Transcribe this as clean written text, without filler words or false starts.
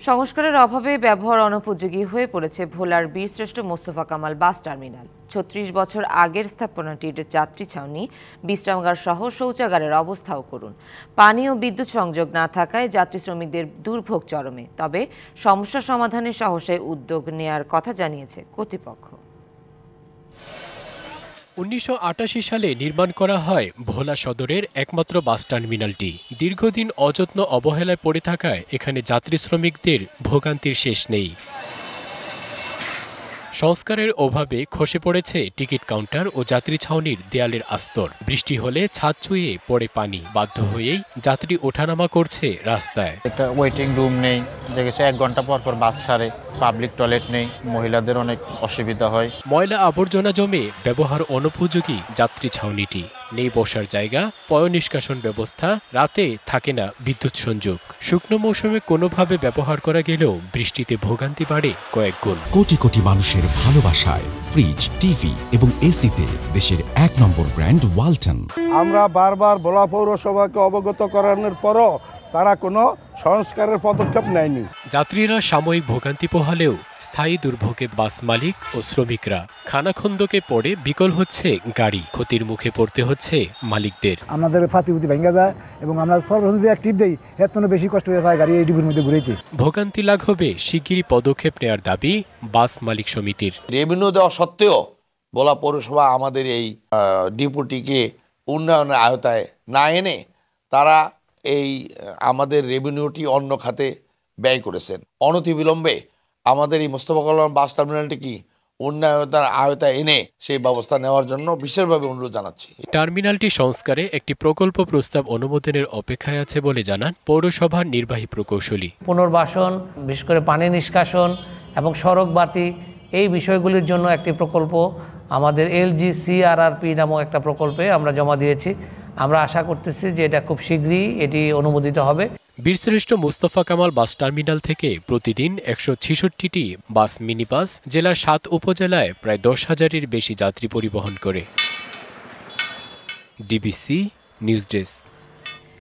সংস্কারের অভাবে ব্যবহার অনুপযোগী হয়ে পড়েছে ভোলার বীরশ্রেষ্ঠ মোস্তফা কামাল বাস টার্মিনাল। ৩৬ বছর আগের স্থাপনাটির যাত্রী ছাউনি, বিশ্রামাগার সহ শৌচাগারের অবস্থাও করুন। পানি ও বিদ্যুৎ সংযোগ না থাকায় যাত্রী শ্রমিকদের দুর্ভোগ চরমে। তবে সমস্যা সমাধানে সাহসে উদ্যোগ নেয়ার কথা জানিয়েছে কর্তৃপক্ষ। ১৯৮৮ সালে নির্মাণ করা হয় ভোলা সদরের একমাত্র বাস টার্মিনালটি। দীর্ঘদিন অযত্ন অবহেলায় পড়ে থাকায় এখানে যাত্রী শ্রমিকদের ভোগান্তির শেষ নেই। সংস্কারের অভাবে খসে পড়েছে টিকিট কাউন্টার ও যাত্রী ছাউনির দেয়ালের আস্তর। বৃষ্টি হলে ছাদ চুইয়ে পড়ে পানি। বাধ্য হয়েই যাত্রী ওঠানামা করছে রাস্তায়। একটা ওয়েটিং রুম নেই, যে গেছে 1 ঘন্টা পর পর বাস ছাড়ে। পাবলিক টয়লেট নেই, মহিলাদের অনেক অসুবিধা হয়। ময়লা আবর্জনা জমে ব্যবহার অনুপযোগী যাত্রী ছাউনিটি। নেই বসার জায়গা, পয় নিষ্কাশন ব্যবস্থা, রাতে থাকে না বিদ্যুৎ সংযোগ। শুকনো মৌসুমে কোনোভাবে ব্যবহার করা গেলেও বৃষ্টিতে ভোগান্তি বাড়ে কয়েক গুণ। কোটি কোটি মানুষের ভালোবাসায় ফ্রিজ, টিভি এবং এসিতে দেশের ১ নম্বর ব্র্যান্ড ওয়ালটন। আমরা বারবার ভোলা পৌরসভাকে অবগত করানোর পরও তারা কোনো সংস্কারের পদক্ষেপ নেয়নি। যাত্রীরা সাময়িক ভোগান্তি পোহালেও স্থায়ী দুর্ভোগে বাস মালিক ও শ্রমিকরা। খানাখন্দকে পড়ে বিকল হচ্ছে গাড়ি, ক্ষতির মুখে পড়তে হচ্ছে মালিকদের। আমাদের ফাতিপুতি ভেঙে যায় এবং আমরা সর্বপ্রথম যে অ্যাক্টিভ দেই এর জন্য বেশি কষ্ট হয়ে যায় গাড়ি এই ডিপুর মধ্যে ঘুরেতে। ভোগান্তি লাঘবে শিগগিরই পদক্ষেপ নেওয়ার দাবি বাস মালিক সমিতির। রেভিনিউ দেওয়া সত্ত্বেও ভোলা পৌরসভা আমাদের এই ডিপুটিকে উন্নয়নের আওতায় না এনে তারা এই আমাদের রেভিনিউটি অন্য খাতে ব্যয় করেছেন। অনতিবিলম্বে আমাদের এই মোস্তফা কামাল বাস টার্মিনালটি কি উন্নয়নের আওতায় এনে সেই ব্যবস্থা নেওয়ার জন্য বিশেষভাবে অনুরোধ জানাচ্ছি। টার্মিনালটি সংস্কারে একটি প্রকল্প প্রস্তাব অনুমোদনের অপেক্ষায় আছে বলে জানান পৌরসভার নির্বাহী প্রকৌশলী। পুনর্বাসন, বিশেষ করে পানি নিষ্কাশন এবং সড়ক বাতি, এই বিষয়গুলির জন্য একটি প্রকল্প আমাদের LGCRRP নামক একটা প্রকল্পে আমরা জমা দিয়েছি। আমরা আশা করতেছি যে এটা খুব শীঘ্রই এটি অনুমোদিত হবে। বীরশ্রেষ্ঠ মোস্তফা কামাল বাস টার্মিনাল থেকে প্রতিদিন ১৬৬টি বাস মিনি বাস জেলার ৭ উপজেলায় প্রায় ১০,০০০-এর বেশি যাত্রী পরিবহন করে। DBC news desk.